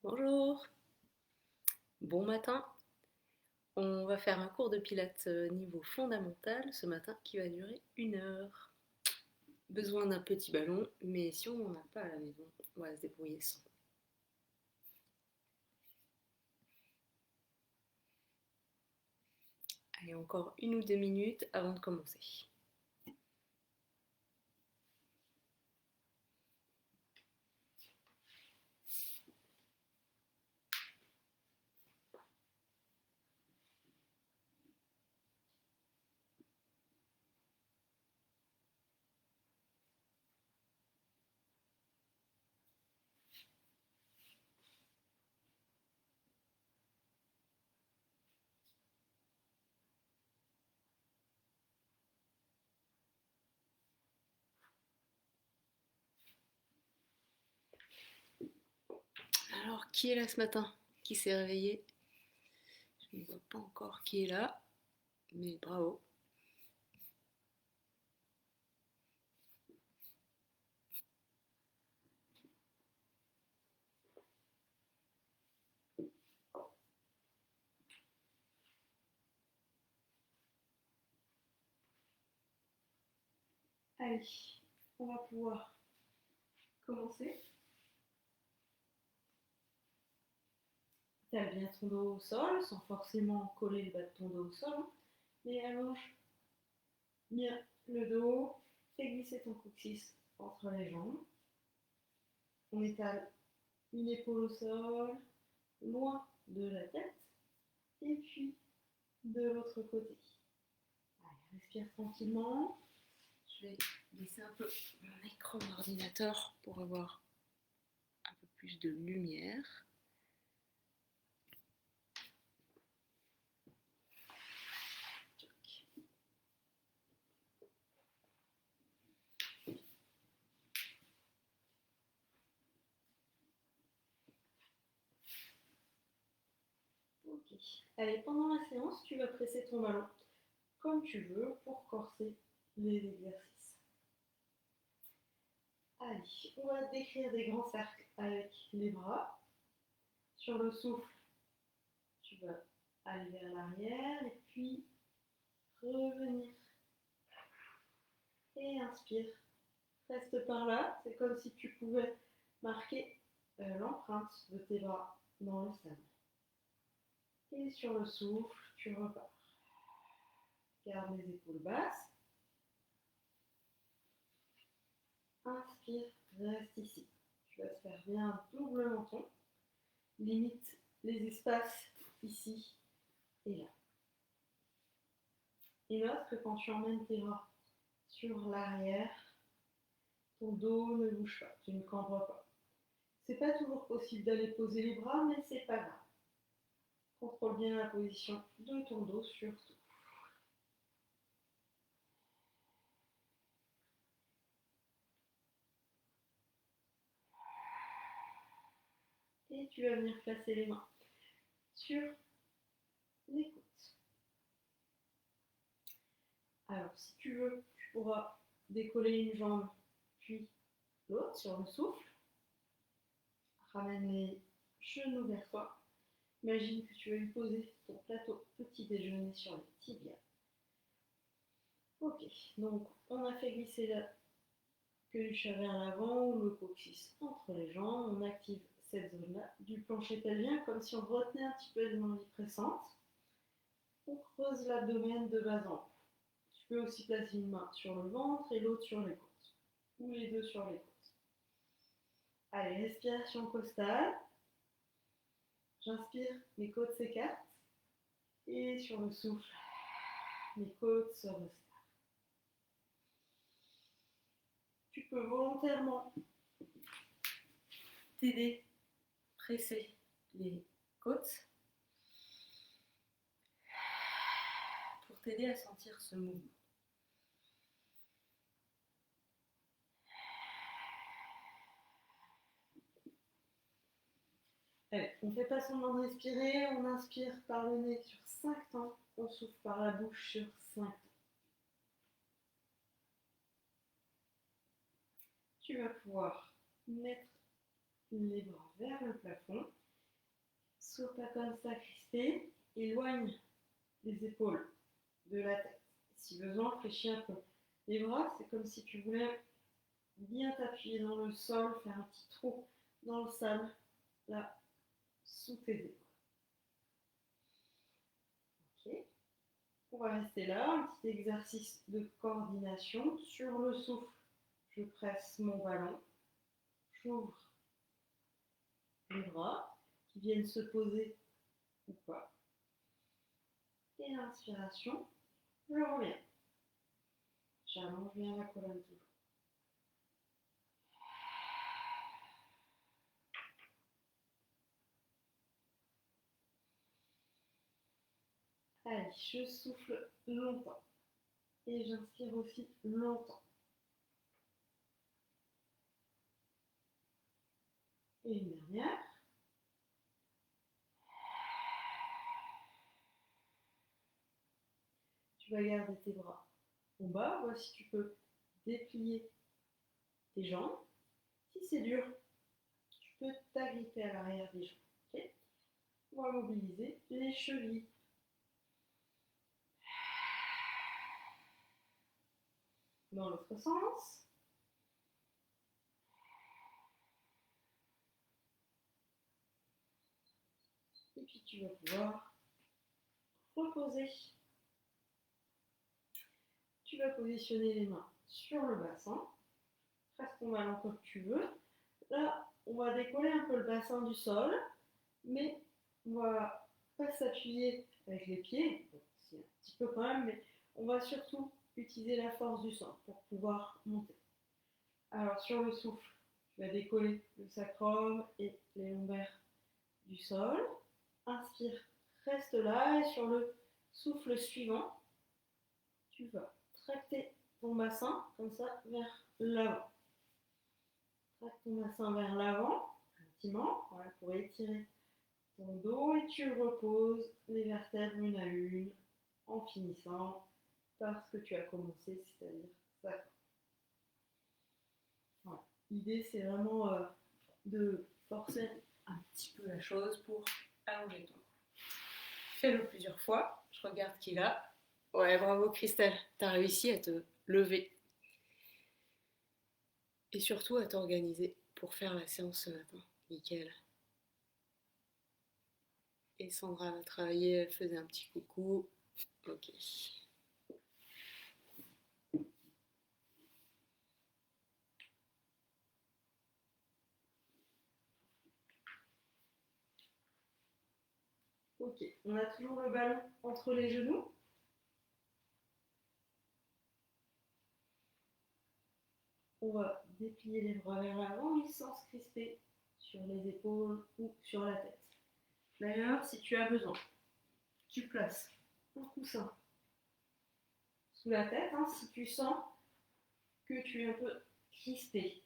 Bonjour, bon matin. On va faire un cours de pilates niveau fondamental ce matin qui va durer 1 heure. Besoin d'un petit ballon, mais si on n'en a pas à la maison, on va se débrouiller sans. Allez, encore 1 ou 2 minutes avant de commencer. Alors, qui est là ce matin? Qui s'est réveillé? Je ne vois pas encore qui est là, mais bravo. Allez, on va pouvoir commencer. Tiens bien ton dos au sol, sans forcément coller le bas de ton dos au sol, hein. Mais allonge bien le dos, fais glisser ton coccyx entre les jambes. On étale une épaule au sol, loin de la tête, et puis de l'autre côté. Allez, respire tranquillement. Je vais baisser un peu mon écran d'ordinateur pour avoir un peu plus de lumière. Ok. Allez, pendant la séance, tu vas presser ton ballon comme tu veux pour corser les exercices. Allez, on va décrire des grands cercles avec les bras. Sur le souffle, tu vas aller vers l'arrière et puis revenir. Et inspire. Reste par là. C'est comme si tu pouvais marquer l'empreinte de tes bras dans le sable. Et sur le souffle, tu repars. Garde les épaules basses. Inspire, reste ici. Tu vas te faire bien un double menton. Limite les espaces ici et là. Et note que quand tu emmènes tes bras sur l'arrière, ton dos ne bouge pas, tu ne cambres pas. C'est pas toujours possible d'aller poser les bras, mais c'est pas grave. Contrôle bien la position de ton dos surtout. Et tu vas venir placer les mains sur les côtes. Alors, si tu veux, tu pourras décoller une jambe, puis l'autre sur le souffle. Ramène les genoux vers toi. Imagine que tu vas lui poser ton plateau petit déjeuner sur les tibias. Ok, donc on a fait glisser la cuisse vers l'avant ou le coccyx entre les jambes. On active cette zone-là du plancher pelvien comme si on retenait un petit peu les envies pressantes. On creuse l'abdomen de bas en haut. Tu peux aussi placer une main sur le ventre et l'autre sur les côtes. Ou les deux sur les côtes. Allez, respiration costale. J'inspire, mes côtes s'écartent. Et sur le souffle, mes côtes se resserrent. Tu peux volontairement t'aider, presser les côtes pour t'aider à sentir ce mouvement. Allez, on ne fait pas semblant de respirer, on inspire par le nez sur 5 temps, on souffle par la bouche sur 5 temps. Tu vas pouvoir mettre les bras vers le plafond Sois pas comme ça crispé. Éloigne les épaules de la tête. Si besoin, fléchis un peu. Les bras, c'est comme si tu voulais bien t'appuyer dans le sol, faire un petit trou dans le sable, là, sous tes épaules. Ok. On va rester là, un petit exercice de coordination. Sur le souffle, je presse mon ballon, j'ouvre les bras qui viennent se poser ou pas. Et l'inspiration, je reviens. J'allonge bien la colonne toujours. Allez, je souffle longtemps. Et j'inspire aussi longtemps. Et une dernière. Tu vas garder tes bras en bas. Voici, tu peux déplier tes jambes. Si c'est dur, tu peux t'agripper à l'arrière des jambes. Okay. On va mobiliser les chevilles. Dans l'autre sens. Et puis tu vas pouvoir reposer. Tu vas positionner les mains sur le bassin. Presse ton ballon comme tu veux. Là, on va décoller un peu le bassin du sol, mais on va pas s'appuyer avec les pieds, c'est un petit peu quand même, mais on va surtout utiliser la force du sol pour pouvoir monter. Alors sur le souffle, tu vas décoller le sacrum et les lombaires du sol. Inspire, reste là et sur le souffle suivant, tu vas tracter ton bassin comme ça vers l'avant. Tracte ton bassin vers l'avant, gentiment, voilà, pour étirer ton dos et tu reposes les vertèbres une à une en finissant par ce que tu as commencé, c'est-à-dire ça. Voilà. L'idée, c'est vraiment de forcer un petit peu la chose pour allonger ton cou. Fais-le plusieurs fois. Je regarde qui est là. Ouais, bravo Christelle, t'as réussi à te lever et surtout à t'organiser pour faire la séance ce matin. Nickel. Et Sandra va travailler, elle faisait un petit coucou. Ok. Ok, on a toujours le ballon entre les genoux. On va déplier les bras vers l'avant, mais sans se crisper sur les épaules ou sur la tête. D'ailleurs, si tu as besoin, tu places un coussin sous la tête, hein, si tu sens que tu es un peu crispé,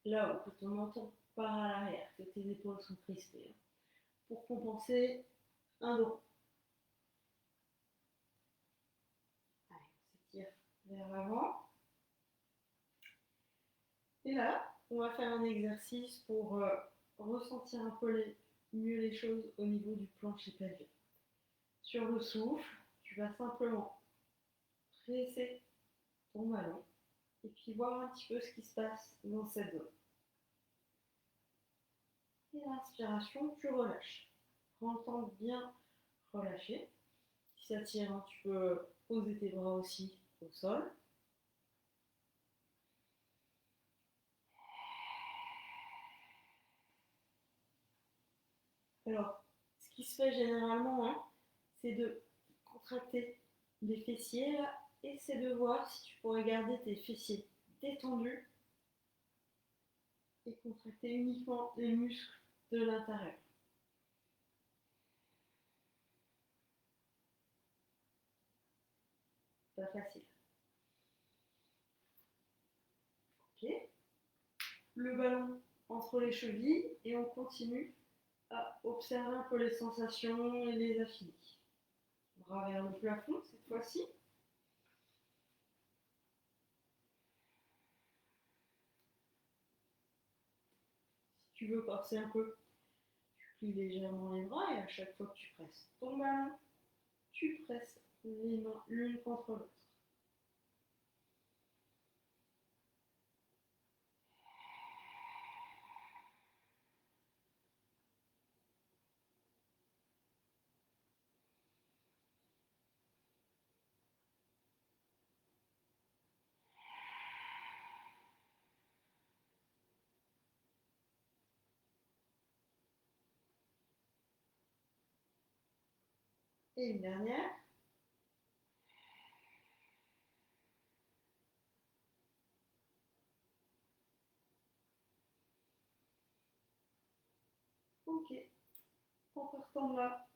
là où que ton menton part à l'arrière, que tes épaules sont crispées, hein, pour compenser un dos. Allez, on s'étire vers l'avant. Et là, on va faire un exercice pour ressentir un peu mieux les choses au niveau du plancher pelvien. Sur le souffle, tu vas simplement presser ton ballon et puis voir un petit peu ce qui se passe dans cette zone. Et l'inspiration, tu relâches. Prends le temps de bien relâcher. Si ça tire, hein, tu peux poser tes bras aussi au sol. Alors, ce qui se fait généralement, hein, c'est de contracter les fessiers là, et c'est de voir si tu pourrais garder tes fessiers détendus et contracter uniquement les muscles de l'intérieur. Pas facile. Ok. Le ballon entre les chevilles et on continue à observer un peu les sensations et les affiner. Bras vers le plafond cette fois-ci. Si tu veux forcer un peu, tu plie légèrement les bras et à chaque fois que tu presses ton ballon, tu presses les mains l'une contre l'autre. Et une dernière. Ok. En partant de là,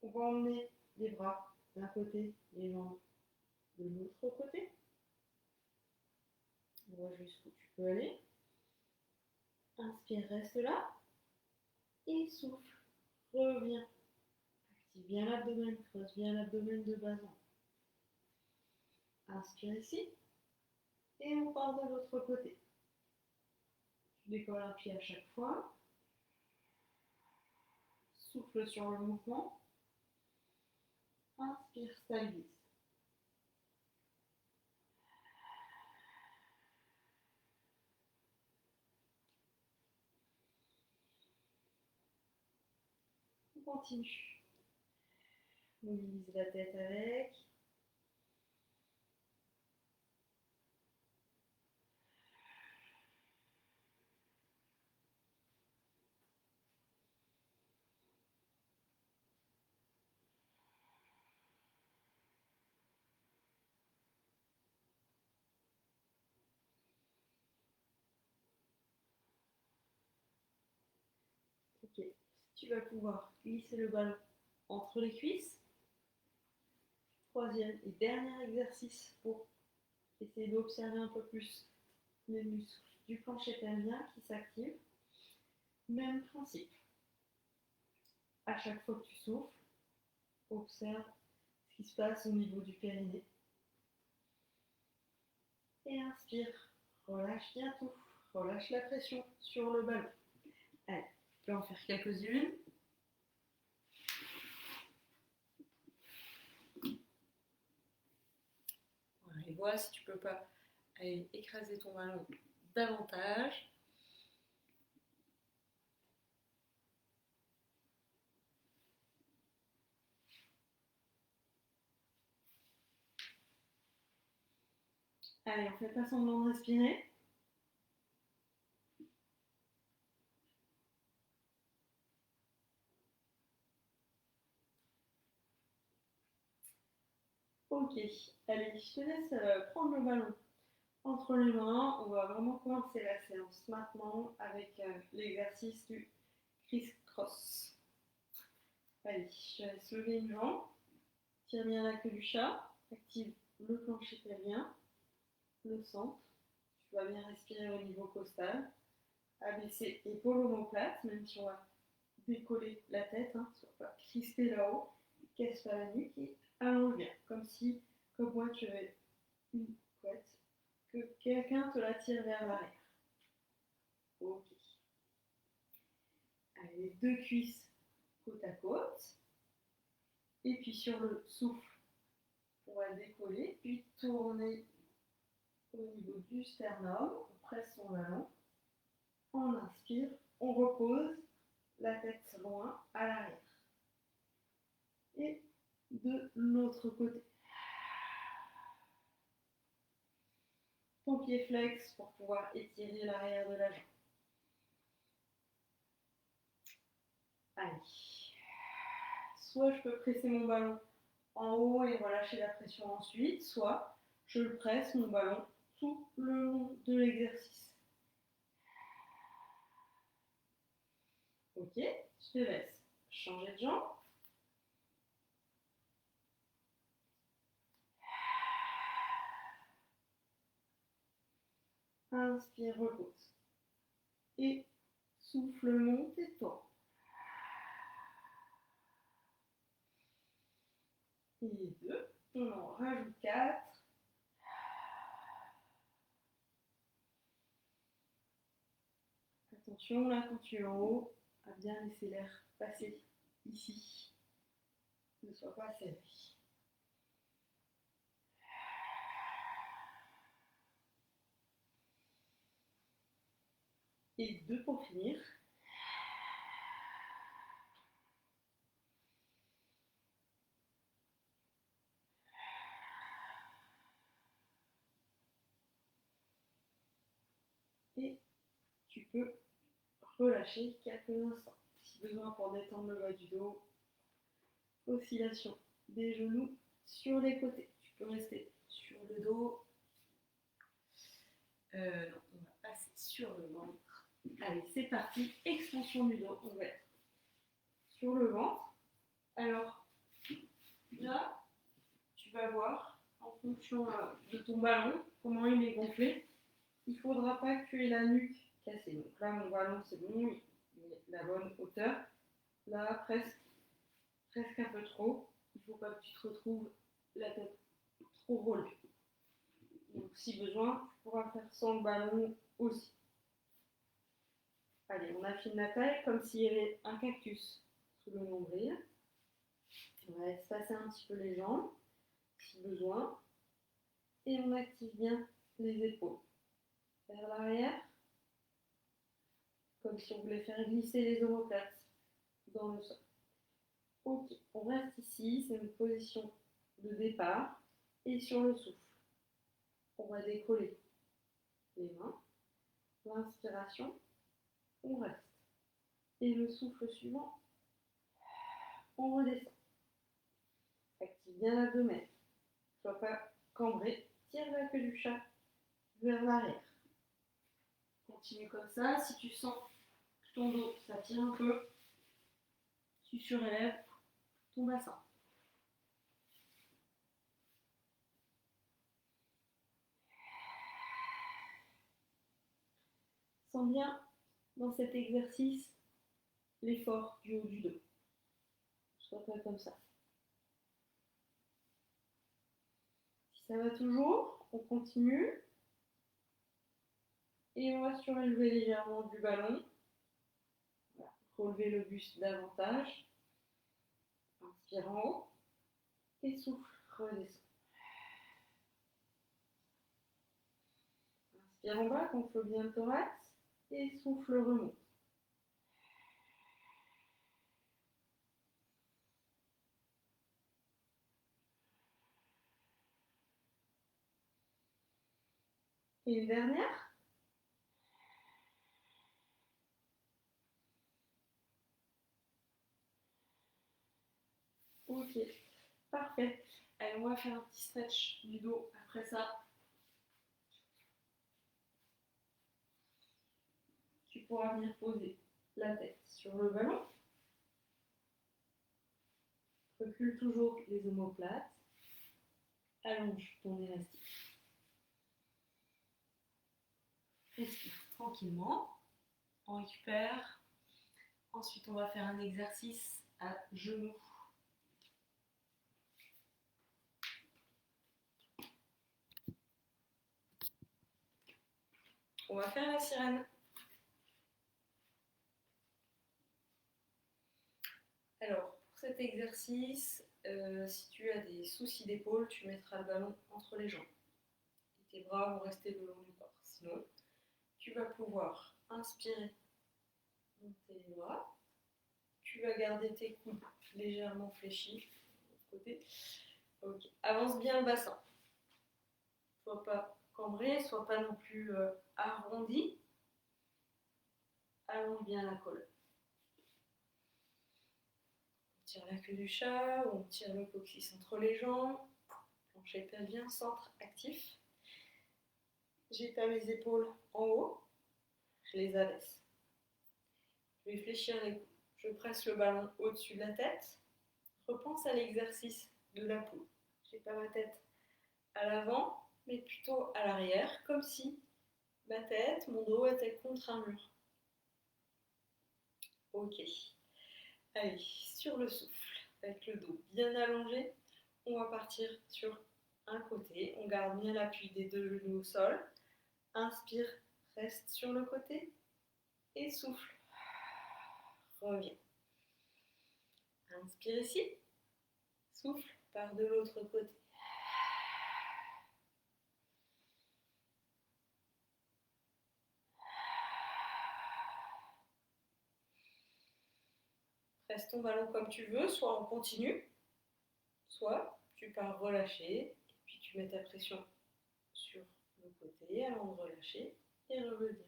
on va emmener les bras d'un côté, les jambes de l'autre côté. On voit jusqu'où tu peux aller. Inspire, reste là. Et souffle. Reviens. Active bien l'abdomen, creuse bien l'abdomen de bas en haut. Inspire ici. Et on part de l'autre côté. Tu décolles un pied à chaque fois. Souffle sur le mouvement. Inspire, stabilise. On continue. Mobilise la tête avec. Ok. Tu vas pouvoir glisser le ballon entre les cuisses. Troisième et dernier exercice pour essayer d'observer un peu plus les muscles du plancher pelvien qui s'activent. Même principe. À chaque fois que tu souffles, observe ce qui se passe au niveau du périnée. Et inspire, relâche bien tout, relâche la pression sur le ballon. Allez, tu peux en faire quelques-unes. Voilà, et vois si tu peux pas aller écraser ton ballon davantage. Allez, on fait pas semblant de respirer. Ok, allez, je te laisse prendre le ballon entre les mains. On va vraiment commencer la séance maintenant avec l'exercice du criss-cross. Allez, je laisse lever une jambe, tire bien la queue du chat, active le plancher pelvien, le centre. Tu vas bien respirer au niveau costal. Abaisser épaule omoplate, même si on va décoller la tête, hein, soit pas crisper là-haut, casse pas la nuque et allonge bien, comme si, comme moi, tu avais une couette, que quelqu'un te la tire vers l'arrière. Ok. Allez, les deux cuisses côte à côte. Et puis sur le souffle, on va décoller, puis tourner au niveau du sternum. On presse son ballon. On inspire, on repose, la tête loin à l'arrière. Et de l'autre côté. Ton pied flex pour pouvoir étirer l'arrière de la jambe. Allez. Soit je peux presser mon ballon en haut et relâcher la pression ensuite, soit je le presse, mon ballon, tout le long de l'exercice. Ok, je te laisse changer de jambe. Inspire, repose. Et souffle, monte et tourne. Et 2. On en rajoute 4. Attention, là, quand tu es en haut, à bien laisser l'air passer ici. Ne sois pas serré. Et 2 pour finir. Et tu peux relâcher quelques instants. Si besoin pour détendre le bas du dos, oscillation des genoux sur les côtés. Tu peux rester sur le dos. Non, on va passer sur le ventre. Allez, c'est parti. Extension du dos. On va être sur le ventre. Alors, là, tu vas voir, en fonction de ton ballon, comment il est gonflé. Il ne faudra pas que tu aies la nuque cassée. Donc là, mon ballon, c'est bon, il est la bonne hauteur. Là, presque un peu trop. Il ne faut pas que tu te retrouves la tête trop relevée. Donc, si besoin, tu pourras faire sans le ballon aussi. Allez, on affine la taille comme s'il y avait un cactus sous le nombril. On va espacer un petit peu les jambes, si besoin. Et on active bien les épaules. Vers l'arrière, comme si on voulait faire glisser les omoplates dans le sol. Ok, on reste ici, c'est une position de départ. Et sur le souffle, on va décoller les mains. L'inspiration, on reste. Et le souffle suivant, on redescend. Active bien l'abdomen. Ne sois pas cambré. Tire la queue du chat vers l'arrière. Continue comme ça. Si tu sens que ton dos, ça tire un peu, tu surélèves ton bassin. Sens bien dans cet exercice l'effort du haut du dos. Sois pas comme ça. Si ça va toujours, on continue. Et on va surélever légèrement du ballon. Voilà. Relever le buste davantage. Inspire en haut. Et souffle, redescend. Inspire en bas, gonfle bien le thorax. Et souffle, remonte. Et une dernière. Ok, parfait. Allez, on va faire un petit stretch du dos après ça. Tu pourras venir poser la tête sur le ballon. Recule toujours les omoplates. Allonge ton élastique. Respire tranquillement. On récupère. Ensuite, on va faire un exercice à genoux. On va faire la sirène. Alors, pour cet exercice, si tu as des soucis d'épaule, tu mettras le ballon entre les jambes. Et tes bras vont rester le long du corps. Sinon, tu vas pouvoir inspirer, monter les bras. Tu vas garder tes coudes légèrement fléchis de l'autre côté. Ok. Avance bien le bassin. Sois pas cambré, sois pas non plus arrondi. Allonge bien la colonne. On tire la queue du chat, on tire le coccyx entre les jambes. Plancher pelvien, centre actif. J'étale mes épaules en haut. Je les abaisse. Je vais fléchir les coudes. Je presse le ballon au-dessus de la tête. Repense à l'exercice de la poule. Je n'ai pas ma tête à l'avant, mais plutôt à l'arrière, comme si ma tête, mon dos était contre un mur. Ok. Allez, sur le souffle, avec le dos bien allongé, on va partir sur un côté. On garde bien l'appui des deux genoux au sol. Inspire, reste sur le côté et souffle. Reviens. Inspire ici. Souffle par de l'autre côté. Presse ton ballon comme tu veux, soit on continue, soit tu pars relâcher, et puis tu mets ta pression sur le côté avant de relâcher et revenir.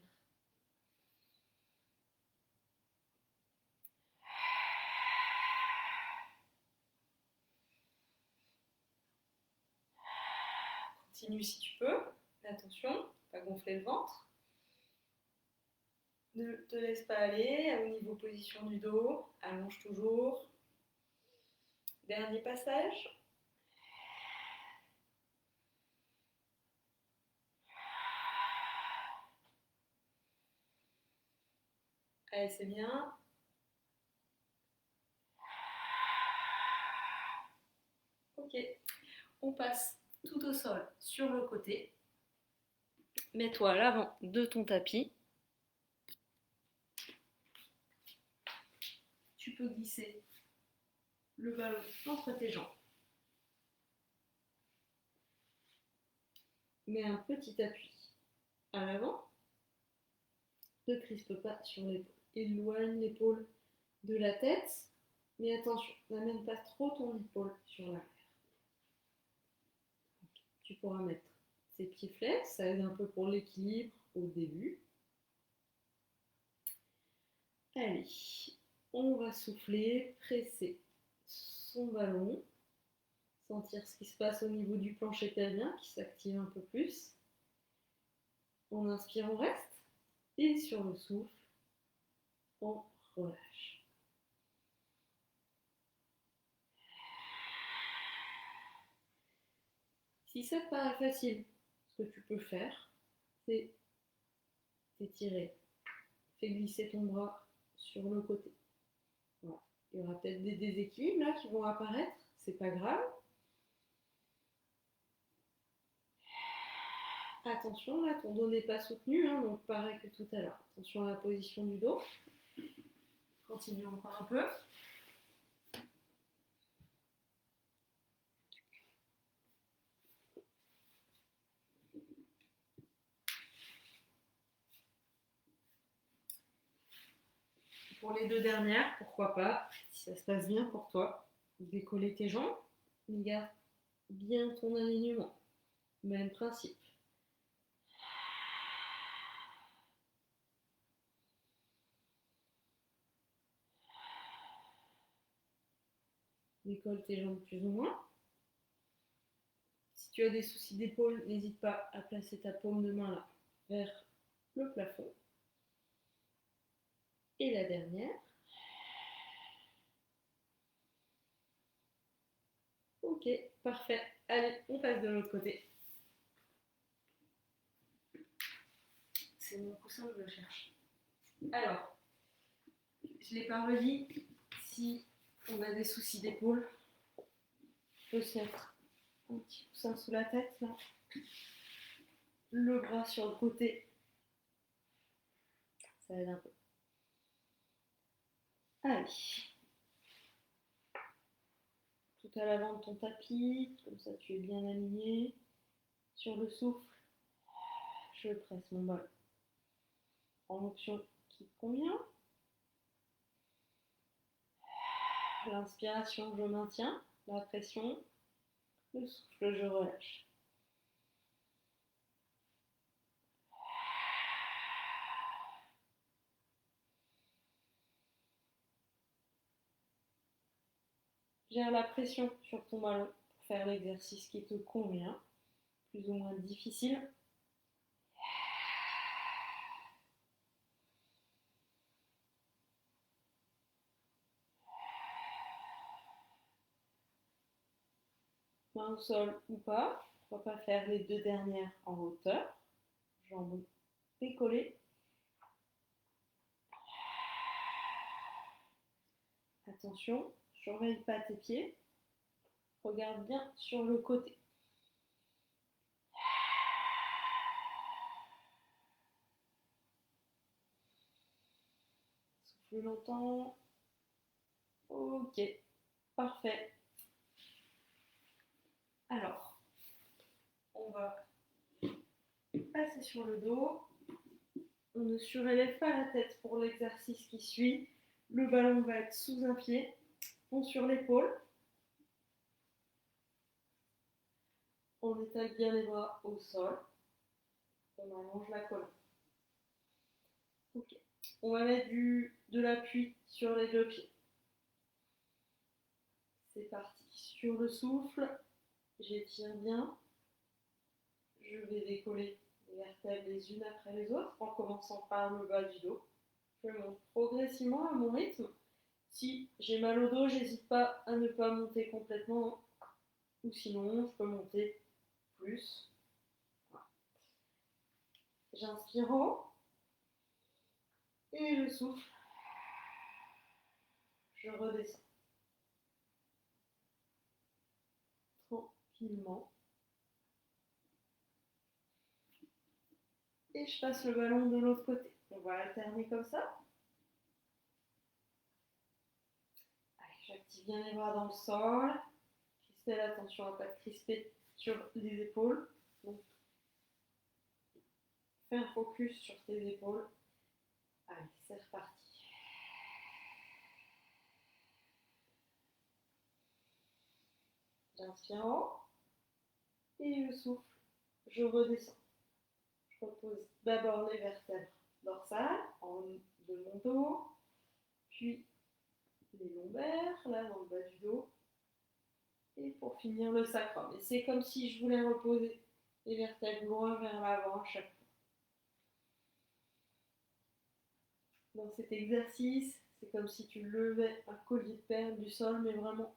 Continue si tu peux. Attention, pas gonfler le ventre. Ne te laisse pas aller au niveau position du dos. Allonge toujours. Dernier passage. Allez, c'est bien. Ok. On passe tout au sol sur le côté. Mets-toi à l'avant de ton tapis. Tu peux glisser le ballon entre tes jambes. Mets un petit appui à l'avant. Ne crispe pas sur l'épaule. Éloigne l'épaule de la tête. Mais attention, n'amène pas trop ton épaule sur l'arrière. Tu pourras mettre ces pieds flex, ça aide un peu pour l'équilibre au début. Allez, on va souffler, presser son ballon, sentir ce qui se passe au niveau du plancher pelvien qui s'active un peu plus. On inspire, on reste, et sur le souffle, on relâche. Si ça te paraît facile, ce que tu peux faire, c'est t'étirer. Fais glisser ton bras sur le côté. Voilà. Il y aura peut-être des déséquilibres là qui vont apparaître, c'est pas grave. Attention, là, ton dos n'est pas soutenu, hein, donc pareil que tout à l'heure. Attention à la position du dos. Continue encore un peu. Pour les deux dernières, pourquoi pas, si ça se passe bien pour toi, décoller tes jambes, mais garde bien ton alignement. Même principe. Décolle tes jambes plus ou moins. Si tu as des soucis d'épaule, n'hésite pas à placer ta paume de main là vers le plafond. Et la dernière. Ok, parfait. Allez, on passe de l'autre côté. C'est mon coussin que je cherche. Alors, je ne l'ai pas redit. Si on a des soucis d'épaule, on peut se mettre un petit coussin sous la tête, là. Le bras sur le côté. Ça aide un peu. Allez. Tout à l'avant de ton tapis, comme ça tu es bien aligné. Sur le souffle, je presse mon ballon en option qui te convient. L'inspiration, je maintiens la pression. Le souffle, je relâche. Gère la pression sur ton ballon pour faire l'exercice qui te convient, plus ou moins difficile. Main au sol ou pas, pourquoi pas faire les deux dernières en hauteur, jambes décollées. Attention, surveille pas tes pieds, regarde bien sur le côté. Souffle longtemps, Ok, parfait. Alors, on va passer sur le dos. On ne surélève pas la tête pour l'exercice qui suit. Le ballon va être sous un pied. On sur l'épaule. On étale bien les bras au sol. On allonge la colonne. Ok. On va mettre de l'appui sur les deux pieds. C'est parti. Sur le souffle, j'étire bien. Je vais décoller les vertèbres les unes après les autres en commençant par le bas du dos. Je monte progressivement à mon rythme. Si j'ai mal au dos, j'hésite pas à ne pas monter complètement. Ou sinon, je peux monter plus. Voilà. J'inspire haut et je souffle. Je redescends tranquillement. Et je passe le ballon de l'autre côté. On va alterner comme ça. Allez, j'active bien les bras dans le sol. Crisper l'attention à ne pas te crisper sur les épaules. Donc, fais un focus sur tes épaules. Allez, c'est reparti. J'inspire en haut et je souffle. Je redescends. Je repose d'abord les vertèbres dorsales de mon dos, puis les lombaires, là dans le bas du dos, et pour finir le sacrum. Et c'est comme si je voulais reposer les vertèbres loin vers l'avant à chaque fois. Dans cet exercice, c'est comme si tu levais un collier de perles du sol, mais vraiment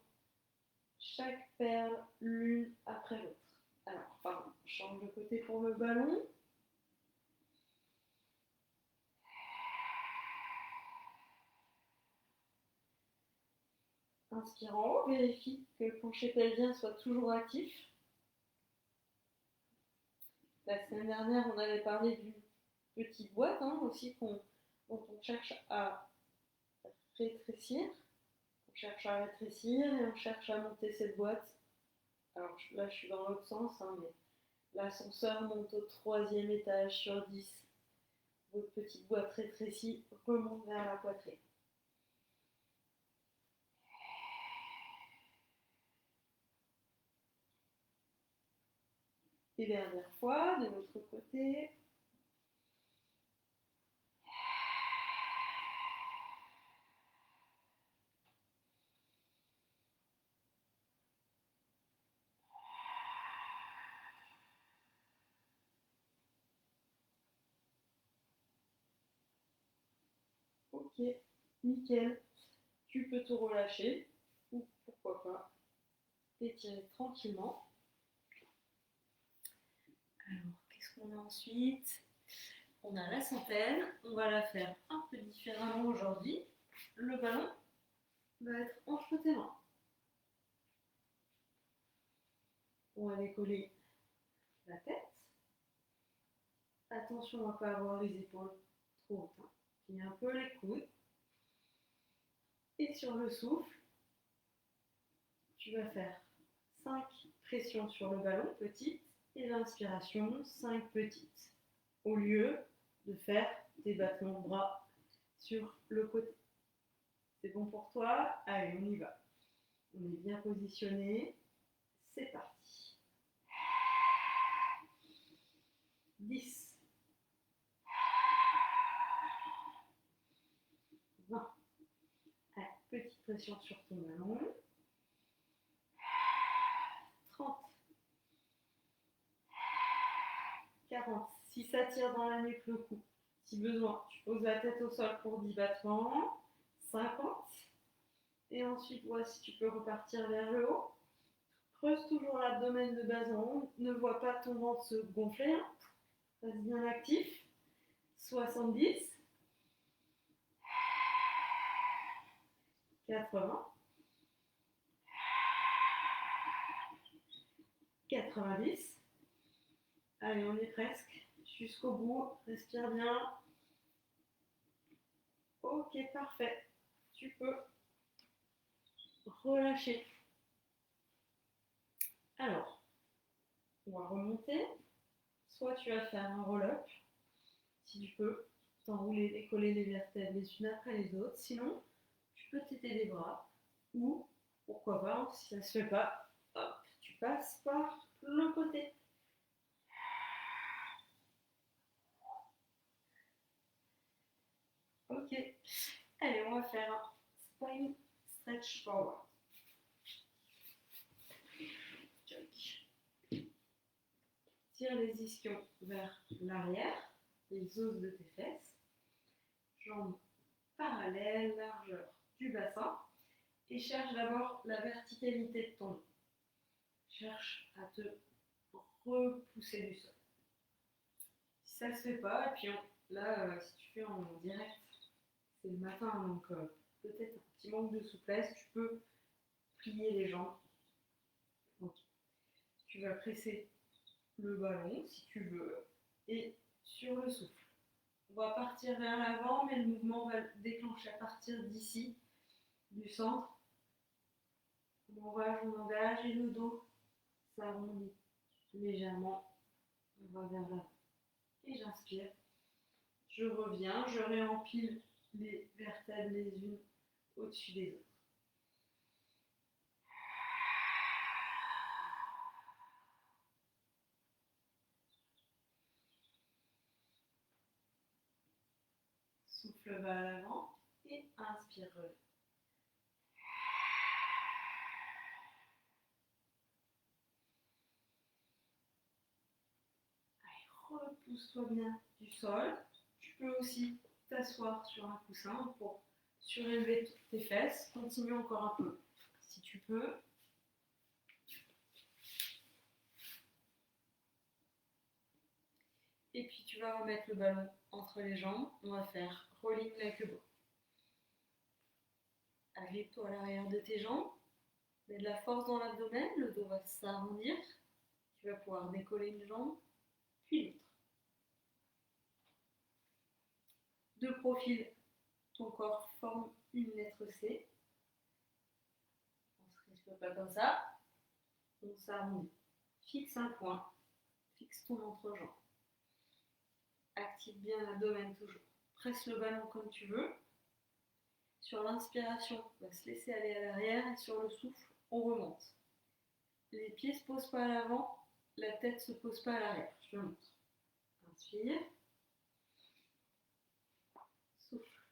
chaque perle l'une après l'autre. Alors, pardon, je change de côté pour le ballon. Inspire en haut, vérifie que le plancher pelvien soit toujours actif. La semaine dernière, on avait parlé d'une petite boîte aussi dont on cherche à rétrécir. On cherche à rétrécir et on cherche à monter cette boîte. Alors là, je suis dans l'autre sens, mais l'ascenseur monte au 3e étage sur 10. Votre petite boîte rétrécie remonte vers la poitrine. Et dernière fois, de l'autre côté. Ok, nickel. Tu peux te relâcher ou pourquoi pas t'étirer tranquillement. Alors, qu'est-ce qu'on a ensuite? On a la centaine. On va la faire un peu différemment aujourd'hui. Le ballon va être entre tes mains. On va décoller la tête. Attention à ne pas avoir les épaules trop hautes. Plie un peu les coudes. Et sur le souffle, tu vas faire 5 pressions sur le ballon, petites, et l'inspiration, 5 petites, au lieu de faire des battements de bras sur le côté. C'est bon pour toi? Allez, on y va. On est bien positionné. C'est parti. 10. 20. Allez, petite pression sur ton ballon. 30. 40. Si ça tire dans la nuque le cou, si besoin, tu poses la tête au sol pour 10 battements. 50. Et ensuite, voici, tu peux repartir vers le haut. Creuse toujours l'abdomen de bas en haut. Ne vois pas ton ventre se gonfler. Reste bien actif. 70. 80. 90. Allez, on est presque. Jusqu'au bout. Respire bien. Ok, parfait. Tu peux relâcher. Alors, on va remonter. Soit tu vas faire un roll-up, si tu peux, t'enrouler, décoller les vertèbres les unes après les autres. Sinon, tu peux t'aider les bras. Ou, pourquoi pas, si ça ne se fait pas, hop, tu passes par le côté. Ok. Allez, on va faire un spine stretch forward. Tire les ischions vers l'arrière, les os de tes fesses, jambes parallèles, largeur du bassin, et cherche d'abord la verticalité de ton dos. Cherche à te repousser du sol. Si ça ne se fait pas, et puis là, si tu fais en direct, c'est le matin, donc peut-être un petit manque de souplesse, tu peux plier les jambes. Donc, tu vas presser le ballon si tu veux et sur le souffle. On va partir vers l'avant, mais le mouvement va déclencher à partir d'ici, du centre. On engage et le dos s'arrondit légèrement. On va vers l'avant. Et j'inspire. Je reviens, je réempile les vertèbres les unes au-dessus des autres. Souffle vers l'avant et inspire. Repousse-toi bien du sol. Tu peux aussi t'asseoir sur un coussin pour surélever tes fesses. Continue encore un peu si tu peux. Et puis tu vas remettre le ballon entre les jambes. On va faire rolling like a ball. Agrippe-toi à l'arrière de tes jambes. Mets de la force dans l'abdomen. Le dos va s'arrondir. Tu vas pouvoir décoller une jambe, puis l'autre. De profil, ton corps forme une lettre C. On ne se risque pas comme ça. On s'arrondit. Fixe un point. Fixe ton entrejambe. Active bien l'abdomen toujours. Presse le ballon comme tu veux. Sur l'inspiration, on va se laisser aller à l'arrière et sur le souffle, on remonte. Les pieds ne se posent pas à l'avant, la tête ne se pose pas à l'arrière. Je te montre. Inspire. Souffle.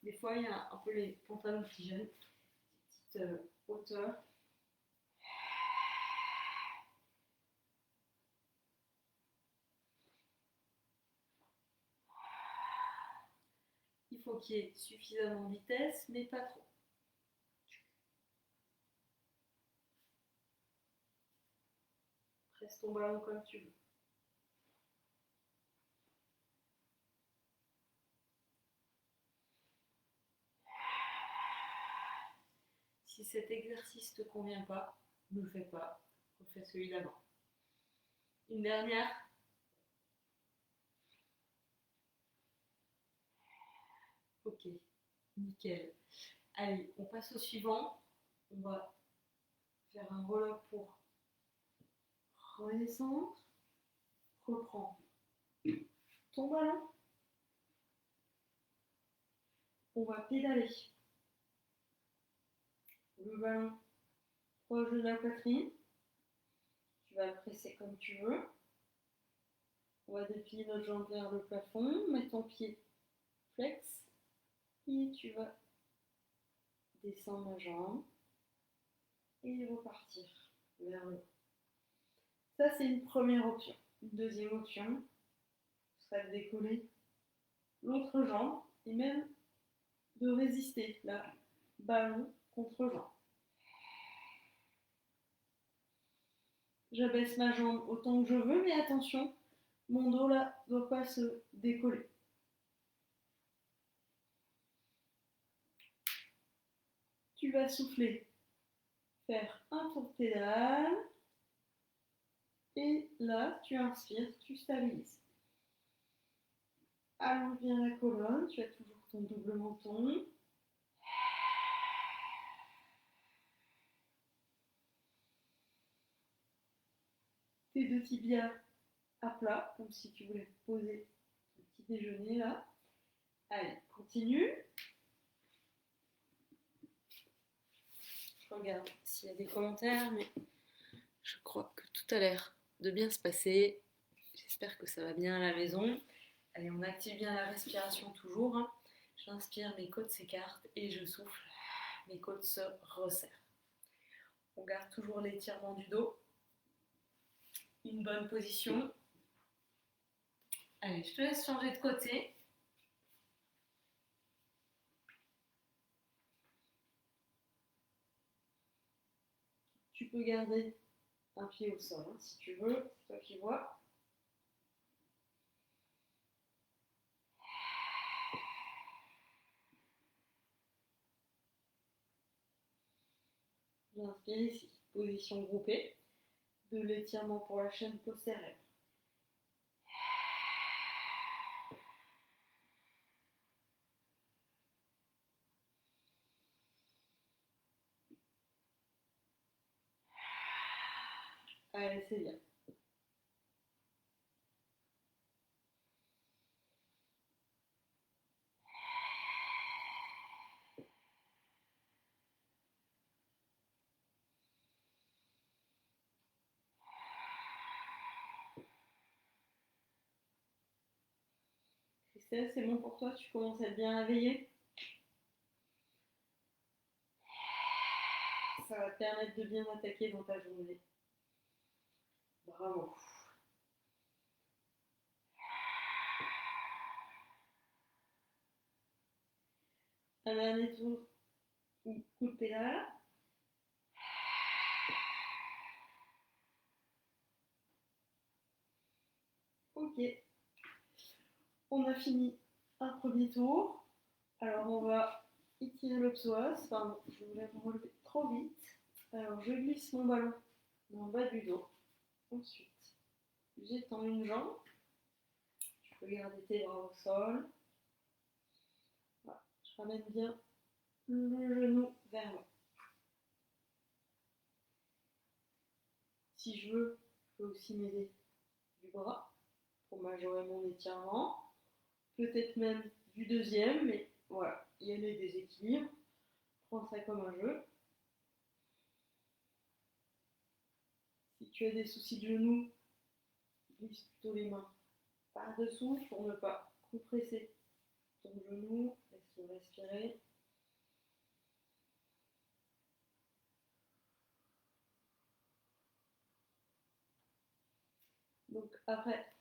Des fois, il y a un peu les pantalons qui gênent. Petite hauteur. Il faut qu'il y ait suffisamment de vitesse, mais pas trop. Presse ton ballon comme tu veux. Si cet exercice ne te convient pas, ne le fais pas. Refais celui d'avant. Une dernière. Ok, nickel. Allez, on passe au suivant. On va faire un roll-up pour redescendre. Reprends ton ballon. On va pédaler. Le ballon proche de la poitrine. Tu vas le presser comme tu veux. On va déplier notre jambe vers le plafond. Mets ton pied flex. Et tu vas descendre la jambe. Et repartir vers le haut. Ça, c'est une première option. Une deuxième option serait de décoller l'autre jambe et même de résister, là, ballon contre jambe. J'abaisse ma jambe autant que je veux, mais attention, mon dos là ne doit pas se décoller. Tu vas souffler, faire un tour de pédale, et là, tu inspires, tu stabilises. Allonge bien la colonne, tu as toujours ton double menton. tes deux tibias à plat, comme si tu voulais poser ton petit déjeuner là. Allez, continue. Je regarde s'il y a des commentaires, mais je crois que tout a l'air de bien se passer. J'espère que ça va bien à la maison. Allez, on active bien la respiration toujours. Hein. J'inspire, mes côtes s'écartent et je souffle. Mes côtes se resserrent. On garde toujours l'étirement du dos. Une bonne position. Allez, je te laisse changer de côté. Tu peux garder un pied au sol hein, si tu veux, c'est toi qui vois. J'inspire ici, position groupée, de l'étirement pour la chaîne postérieure. Allez, c'est bien. Christelle, c'est bon pour toi? Tu commences à être bien réveillée? Ça va te permettre de bien attaquer dans ta journée. Bravo. Un dernier tour, coup de pédale. Ok. On a fini un premier tour. Alors on va étirer le psoas. Pardon, je voulais me relever trop vite. Alors je glisse mon ballon dans le bas du dos. Ensuite, j'étends une jambe. Tu peux garder tes bras au sol. Voilà. Je ramène bien le genou vers moi. Si je veux, je peux aussi m'aider du bras pour majorer mon étirement. Peut-être même du deuxième, mais voilà, il y a les déséquilibres. Prends ça comme un jeu. Si tu as des soucis de genoux, glisse plutôt les mains par-dessous pour ne pas compresser ton genou. Laisse-le respirer. Donc après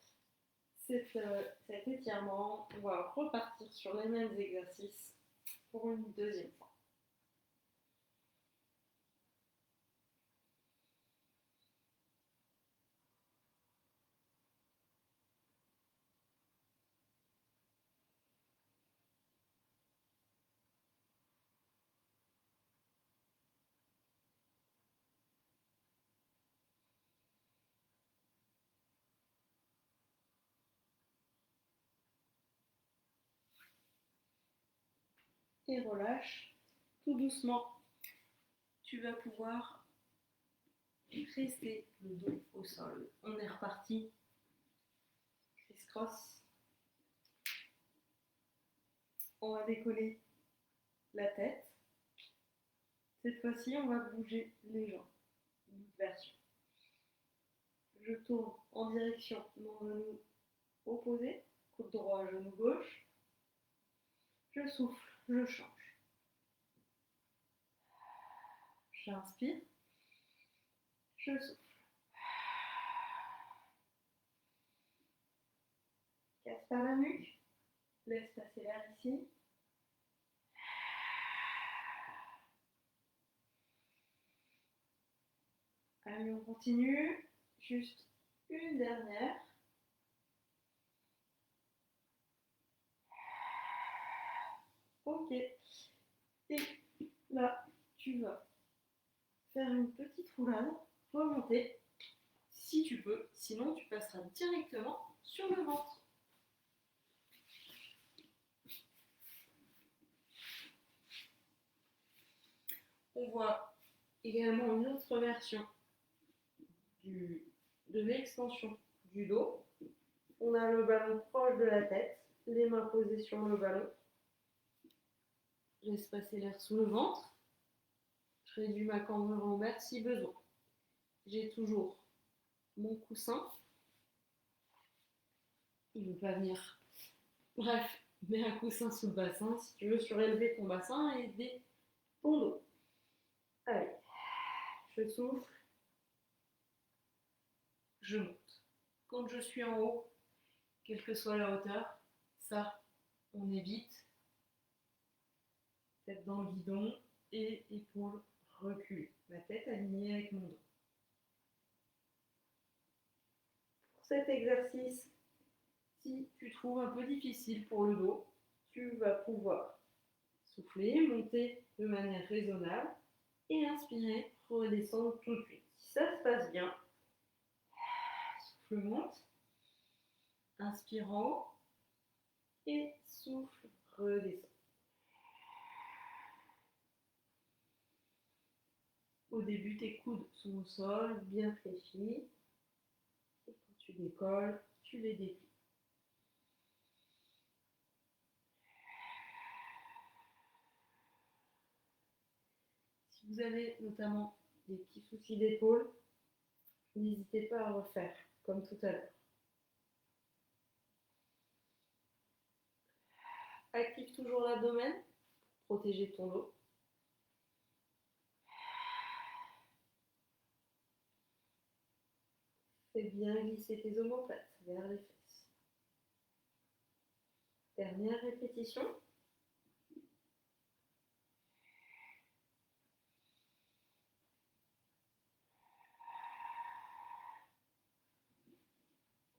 cet étirement, on va repartir sur les mêmes exercices pour une deuxième fois. Et relâche tout doucement. Tu vas pouvoir rester le dos au sol. On est reparti. Criss-cross. On va décoller la tête. Cette fois-ci, on va bouger les jambes. Une version. Je tourne en direction de mon genou opposé. Coude droit, genou gauche. Je souffle, je change. J'inspire. Je souffle. Casse par la nuque. Laisse passer l'air ici. Allez, on continue. Juste une dernière. Ok. Et là, tu vas faire une petite roulade, remonter, si tu peux. Sinon, tu passeras directement sur le ventre. On voit également une autre version de l'extension du dos. On a le ballon proche de la tête, les mains posées sur le ballon. Je laisse passer l'air sous le ventre. Je réduis ma cambrure lombaire si besoin. J'ai toujours mon coussin. Il ne veut pas venir. Bref, mets un coussin sous le bassin si tu veux surélever ton bassin et aider ton dos. Allez, je souffle. Je monte. Quand je suis en haut, quelle que soit la hauteur, ça, on évite. Tête dans le guidon et épaules reculées. La tête alignée avec mon dos. Pour cet exercice, si tu trouves un peu difficile pour le dos, tu vas pouvoir souffler, monter de manière raisonnable et inspirer, redescendre tout de suite. Si ça se passe bien, souffle monte, inspire en haut et souffle, redescend. Au début, tes coudes sont au sol, bien fléchis. Et quand tu décolles, tu les déplies. Si vous avez notamment des petits soucis d'épaule, n'hésitez pas à refaire, comme tout à l'heure. Active toujours l'abdomen pour protéger ton dos. Fais bien glisser tes omoplates vers les fesses. Dernière répétition.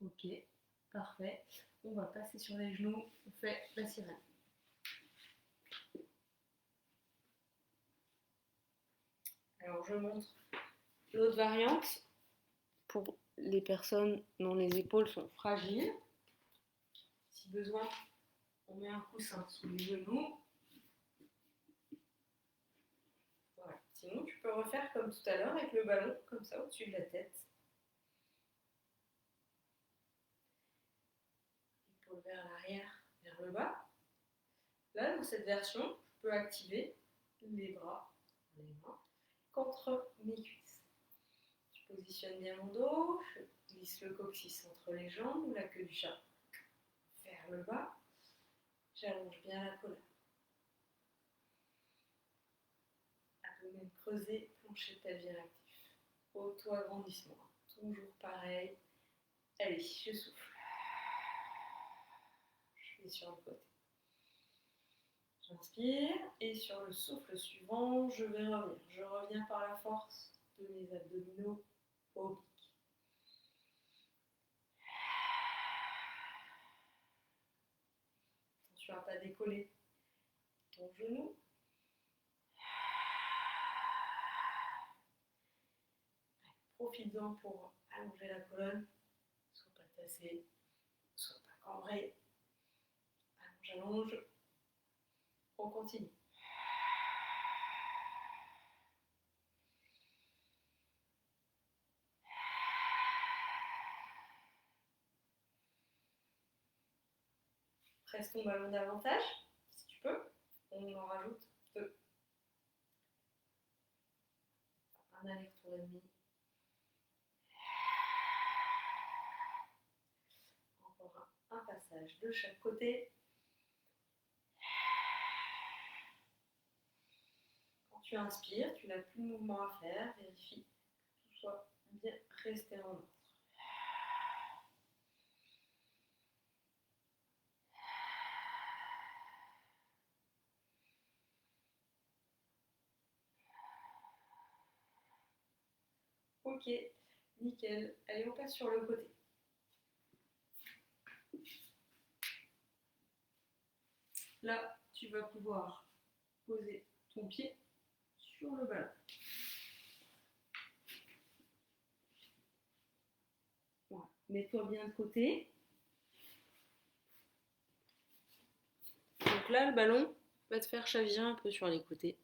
Ok, parfait. On va passer sur les genoux. On fait la sirène. Alors, je montre l'autre variante pour les personnes dont les épaules sont fragiles. Si besoin, on met un coussin sous les genoux. Voilà. Sinon, tu peux refaire comme tout à l'heure avec le ballon, comme ça, au-dessus de la tête. Épaule vers l'arrière, vers le bas. Là, dans cette version, je peux activer les bras, les mains, contre mes cuisses. Je positionne bien mon dos, je glisse le coccyx entre les jambes ou la queue du chat vers le bas. J'allonge bien la colonne. Abdomen creusé, plancher pelvien actif. Auto-agrandissement. Toujours pareil. Allez, je souffle. Je vais sur le côté. J'inspire et sur le souffle suivant, je vais revenir. Je reviens par la force de mes abdominaux obliques. Attention à ne pas décoller ton genou. Profites-en pour allonger la colonne. Sois pas tassé, sois pas cambré. Allonge, allonge. On continue. Presse ton ballon davantage, si tu peux. On en rajoute 2. Un aller-retour et demi. Encore un passage de chaque côté. Quand tu inspires, tu n'as plus de mouvement à faire. Vérifie que tout soit bien resté en ordre. Ok, nickel. Allez, on passe sur le côté. Là, tu vas pouvoir poser ton pied sur le ballon. Voilà. Mets-toi bien de côté. Donc là, le ballon va te faire chavirer un peu sur les côtés.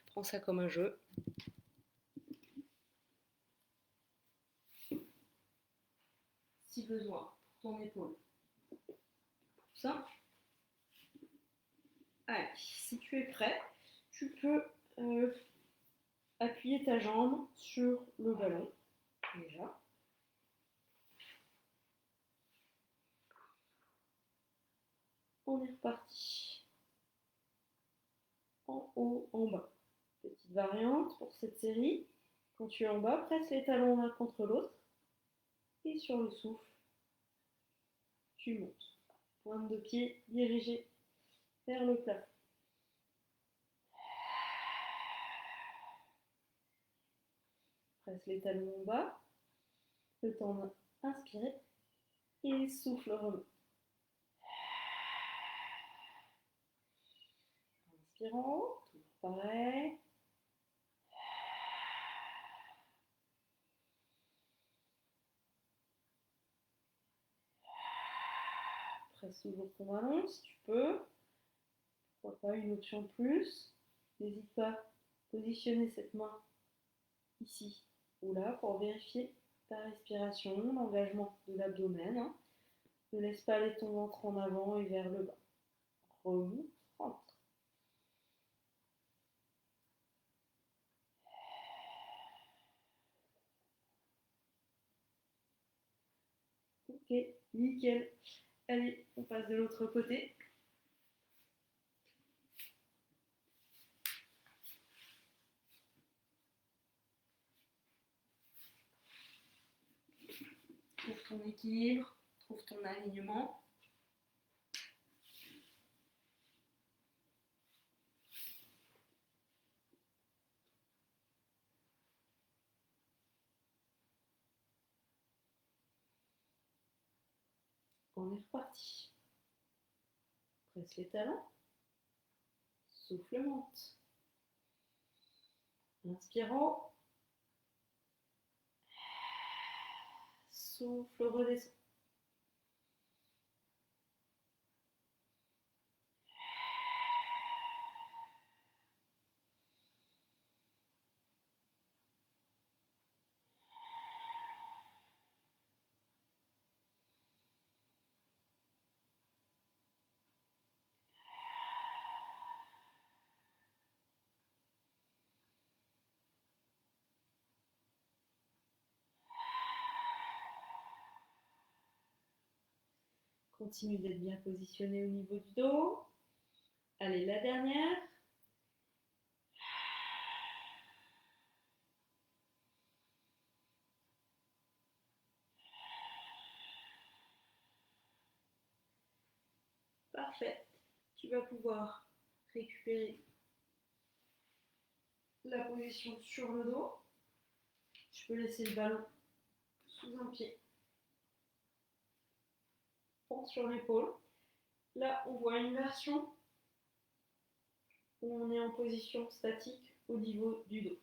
Prends ça comme un jeu. besoin pour ton épaule. Simple. Allez, si tu es prêt, tu peux appuyer ta jambe sur le ballon, déjà. On est reparti. En haut, en bas. Petite variante pour cette série. Quand tu es en bas, presse les talons l'un contre l'autre. Et sur le souffle, tu montes. Pointe de pied dirigée vers le plafond. Presse les talons en bas. Le temps d'inspirer. Et souffle remonte. Inspirant, toujours pareil. Presse toujours ton ballon si tu peux. Pourquoi pas une option de plus. N'hésite pas à positionner cette main ici ou là pour vérifier ta respiration, l'engagement de l'abdomen. Hein. Ne laisse pas aller ton ventre en avant et vers le bas. Remonte, rentre. Ok, nickel. Allez, on passe de l'autre côté. Trouve ton équilibre, trouve ton alignement. On est reparti. Presse les talons. Souffle monte. Inspirant. Souffle redescend. Continue d'être bien positionné au niveau du dos. Allez, la dernière. Parfait. Tu vas pouvoir récupérer la position sur le dos. Tu peux laisser le ballon sous un pied. Prends sur l'épaule. Là, on voit une version où on est en position statique au niveau du dos.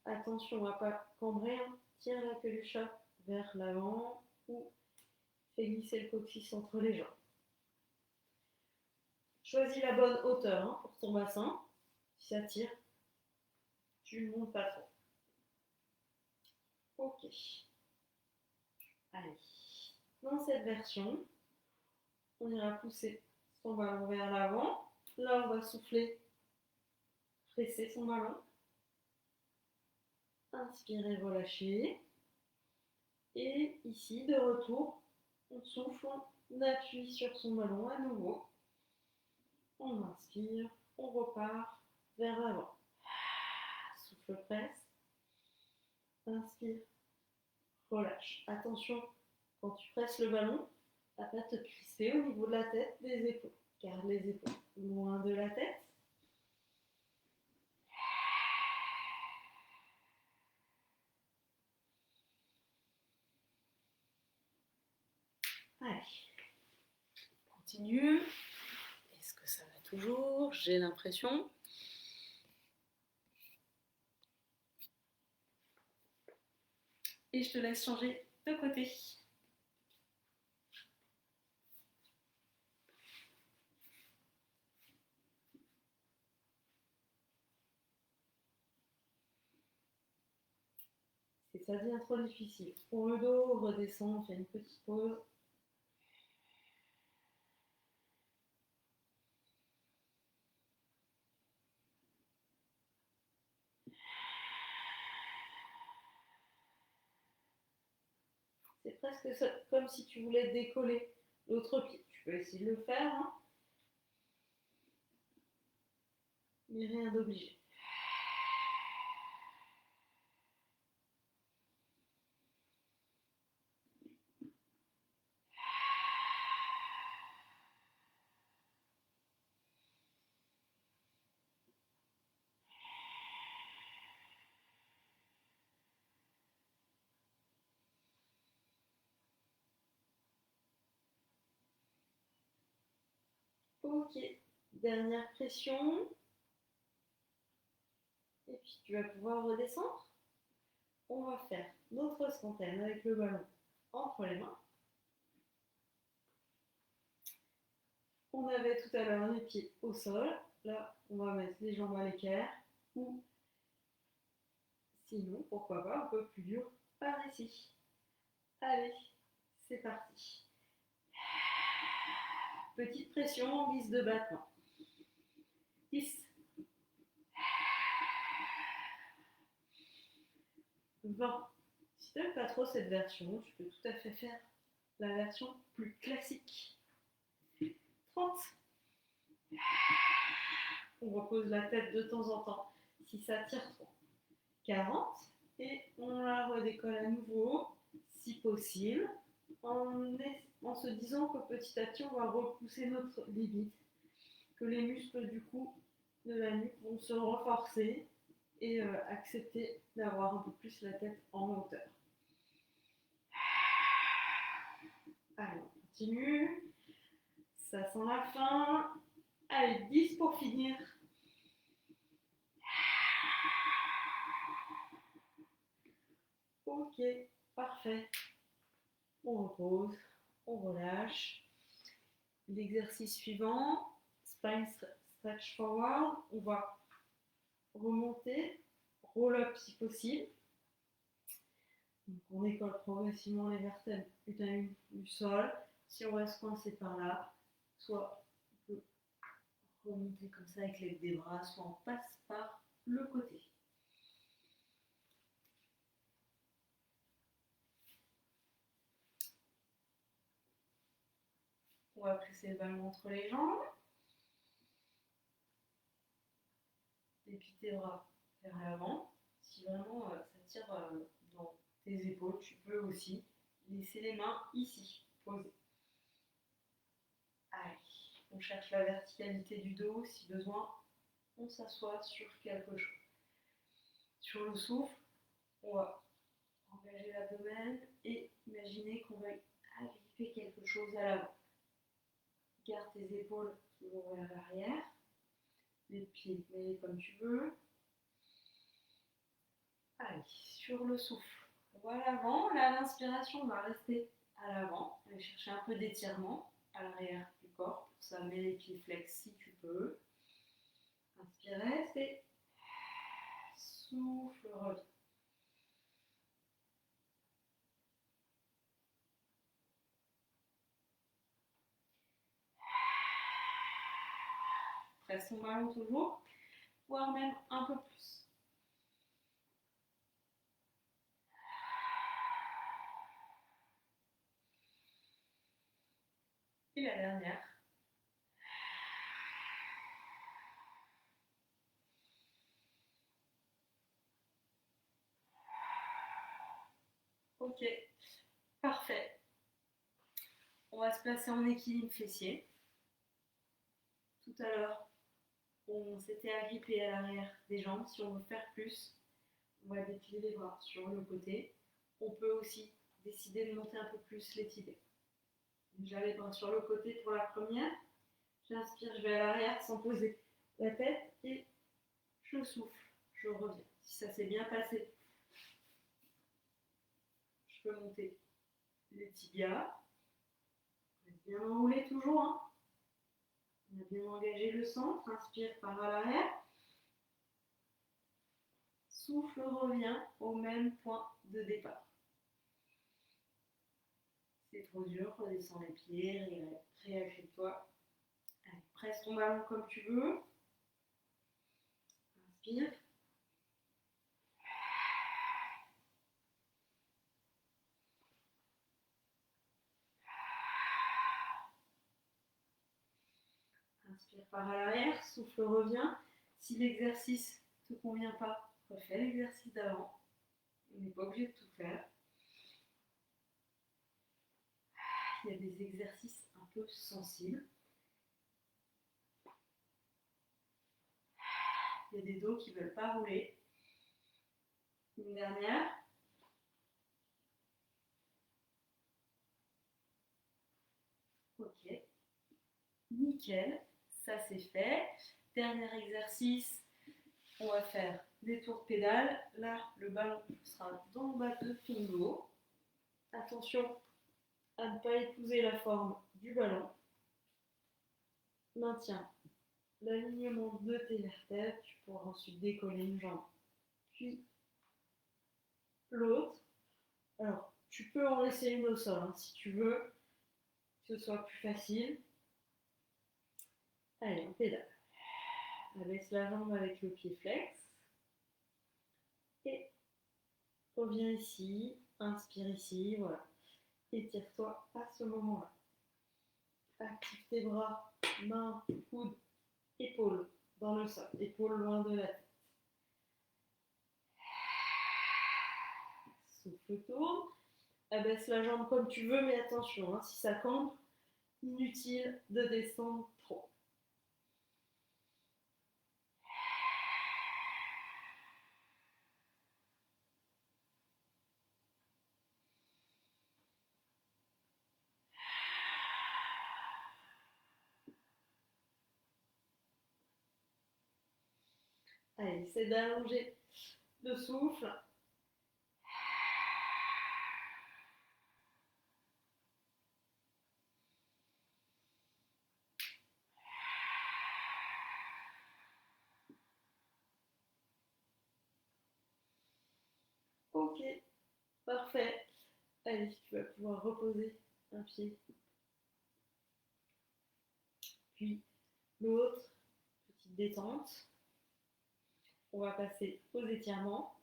Attention à ne pas cambrer. Hein. Tire la queue du chat vers l'avant ou fais glisser le coccyx entre les jambes. Choisis la bonne hauteur hein, pour ton bassin. Si ça tire, tu ne montes pas trop. Ok. Allez. Dans cette version, on ira pousser son ballon vers l'avant. Là, on va souffler, presser son ballon. Inspirez, relâchez. Et ici, de retour, on souffle, on appuie sur son ballon à nouveau. On inspire, on repart vers l'avant. Souffle, presse. Inspire, relâche. Attention, quand tu presses le ballon, à ne pas te crisper au niveau de la tête, des épaules. Garde les épaules loin de la tête. Allez, continue. Est-ce que ça va toujours? J'ai l'impression. Et je te laisse changer de côté. Si ça devient trop difficile, pour le dos, redescend, fait une petite pause. C'est presque comme si tu voulais décoller l'autre pied. Tu peux essayer de le faire, hein, mais rien d'obligé. Ok, dernière pression. Et puis tu vas pouvoir redescendre. On va faire notre centaine avec le ballon entre les mains. On avait tout à l'heure les pieds au sol. Là, on va mettre les jambes à l'équerre. Ou sinon, pourquoi pas, un peu plus dur par ici. Allez, c'est parti. Petite pression en guise de battement. 10, 20. Si tu n'aimes pas trop cette version, tu peux tout à fait faire la version plus classique. 30. On repose la tête de temps en temps si ça tire trop. 40. Et on la redécolle à nouveau, si possible, en se disant que petit à petit, on va repousser notre limite, que les muscles du cou de la nuque vont se renforcer et accepter d'avoir un peu plus la tête en hauteur. Allez, on continue. Ça sent la fin. Allez, 10 pour finir. Ok, parfait. On repose, on relâche. L'exercice suivant, spine stretch forward. On va remonter, roll up si possible. Donc on décolle progressivement les vertèbres une à une du sol. Si on reste coincé par là, soit on peut remonter comme ça avec l'aide des bras, soit on passe par le côté. On va presser le ballon entre les jambes. Déplie tes bras vers l'avant. Si vraiment ça tire dans tes épaules, tu peux aussi laisser les mains ici, posées. Allez, on cherche la verticalité du dos. Si besoin, on s'assoit sur quelque chose. Sur le souffle, on va engager l'abdomen et imaginer qu'on va agripper quelque chose à l'avant. Garde tes épaules toujours vers l'arrière. Les pieds, mets-les comme tu veux. Allez, sur le souffle, on va à l'avant. Là, l'inspiration va rester à l'avant. Allez chercher un peu d'étirement à l'arrière du corps. Pour ça, mets les pieds flex si tu peux. Inspire, reste et souffle, reviens. Presse ton ballon toujours, voire même un peu plus. Et la dernière. Ok, parfait. On va se placer en équilibre fessier. Tout à l'heure, on s'était agrippé à l'arrière des jambes. Si on veut faire plus, on va déplier les bras sur le côté. On peut aussi décider de monter un peu plus les tibias. Déjà les bras sur le côté pour la première. J'inspire, je vais à l'arrière sans poser la tête et je souffle, je reviens. Si ça s'est bien passé, je peux monter les tibias. Bien enrouler toujours. Hein. On a bien engagé le centre. Inspire par à l'arrière. Souffle, revient au même point de départ. C'est trop dur, redescends les pieds, réagrippe-toi. Allez, presse ton ballon comme tu veux. Inspire. Inspire par à l'arrière, souffle revient. Si l'exercice ne te convient pas, refais l'exercice d'avant. On n'est pas obligé de tout faire. Il y a des exercices un peu sensibles. Il y a des dos qui ne veulent pas rouler. Une dernière. Ok. Nickel. Ça c'est fait. Dernier exercice. On va faire des tours de pédale. Là, le ballon sera dans le bas de ton dos. Attention à ne pas épouser la forme du ballon. Maintiens l'alignement de tes vertèbres. Tu pourras ensuite décoller une jambe, puis l'autre. Alors, tu peux en laisser une au sol hein, si tu veux, que ce soit plus facile. Allez, on pédale. Abaisse la jambe avec le pied flex. Et reviens ici, inspire ici, voilà. Étire-toi à ce moment-là. Active tes bras, mains, coudes, épaules dans le sol, épaules loin de la tête. Souffle, tourne. Abaisse la jambe comme tu veux, mais attention, hein, si ça cambre, inutile de descendre trop. Allez, essaie d'allonger le souffle. Ok, parfait. Allez, tu vas pouvoir reposer un pied, puis l'autre. Petite détente. On va passer aux étirements.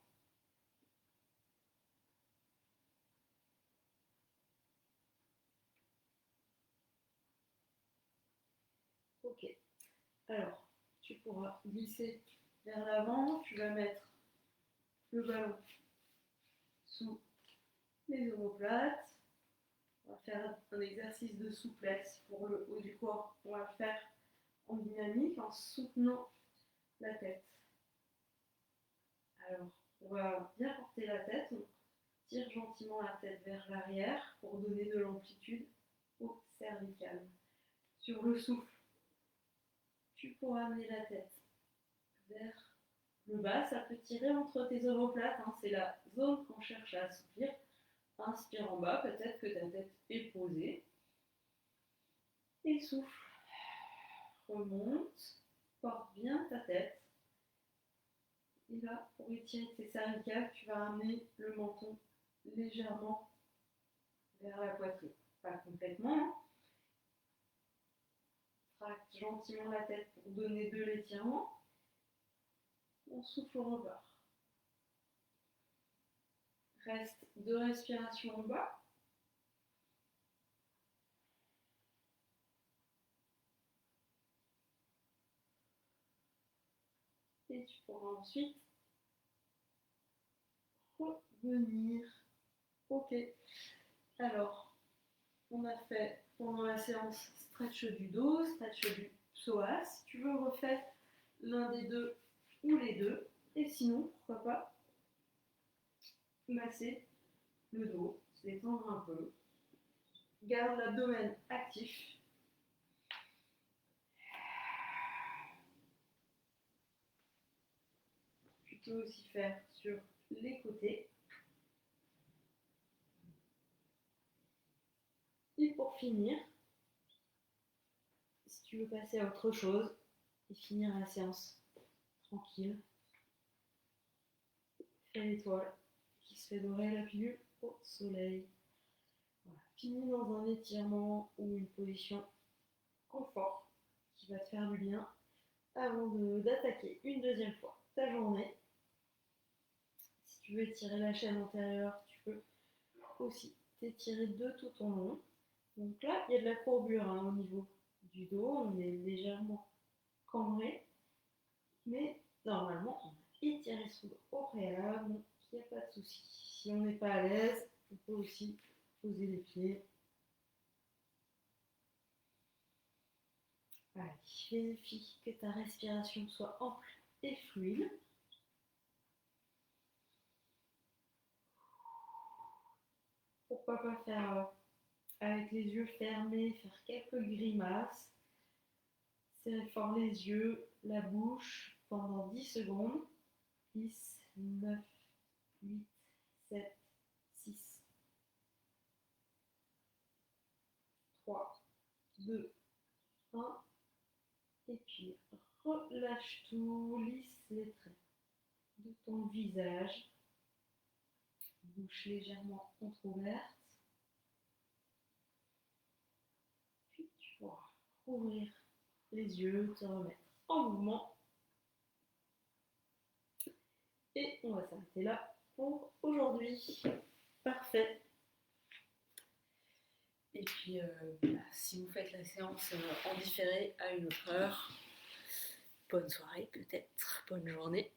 Ok. Alors, tu pourras glisser vers l'avant. Tu vas mettre le ballon sous les omoplates. On va faire un exercice de souplesse pour le haut du corps. On va le faire en dynamique en soutenant la tête. Alors, on va bien porter la tête. On tire gentiment la tête vers l'arrière pour donner de l'amplitude au cervical. Sur le souffle, tu pourras amener la tête vers le bas. Ça peut tirer entre tes omoplates. Hein. C'est la zone qu'on cherche à assouplir. Inspire en bas, peut-être que ta tête est posée. Et souffle. Remonte. Porte bien ta tête. Et là, pour étirer tes cervicales, tu vas ramener le menton légèrement vers la poitrine. Pas complètement. Hein. Tracte gentiment la tête pour donner de l'étirement. On souffle en bas. Reste 2 respirations en bas. Et tu pourras ensuite revenir. Ok. Alors, on a fait pendant la séance stretch du dos, stretch du psoas. Si tu veux, refais l'un des deux ou les deux. Et sinon, pourquoi pas masser le dos, se détendre un peu. Garde l'abdomen actif. Tu peux aussi faire sur les côtés. Et pour finir, si tu veux passer à autre chose et finir la séance tranquille, fais l'étoile qui se fait dorer la pilule au soleil. Voilà. Finis dans un étirement ou une position confort qui va te faire du bien avant d'attaquer une deuxième fois ta journée. Si tu veux étirer la chaîne antérieure, tu peux aussi t'étirer de tout ton long. Donc là, il y a de la courbure hein, au niveau du dos, on est légèrement cambré, mais normalement on a étiré son dos au préalable, donc il n'y a pas de souci. Si on n'est pas à l'aise, on peut aussi poser les pieds. Allez, vérifie que ta respiration soit ample et fluide. Pourquoi pas faire avec les yeux fermés, faire quelques grimaces. Serrez fort les yeux, la bouche pendant 10 secondes. 10, 9, 8, 7, 6, 3, 2, 1. Et puis relâche tout, lisse les traits de ton visage. Bouche légèrement entrouverte. Puis tu pourras ouvrir les yeux, te remettre en mouvement. Et on va s'arrêter là pour aujourd'hui. Parfait. Et puis, si vous faites la séance en différé à une autre heure, bonne soirée peut-être, bonne journée.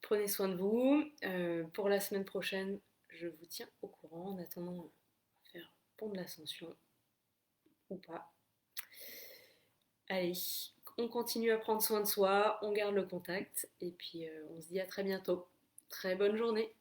Prenez soin de vous. Pour la semaine prochaine, je vous tiens au courant. En attendant, on va faire pont de l'Ascension ou pas. Allez, on continue à prendre soin de soi, on garde le contact et puis on se dit à très bientôt. Très bonne journée.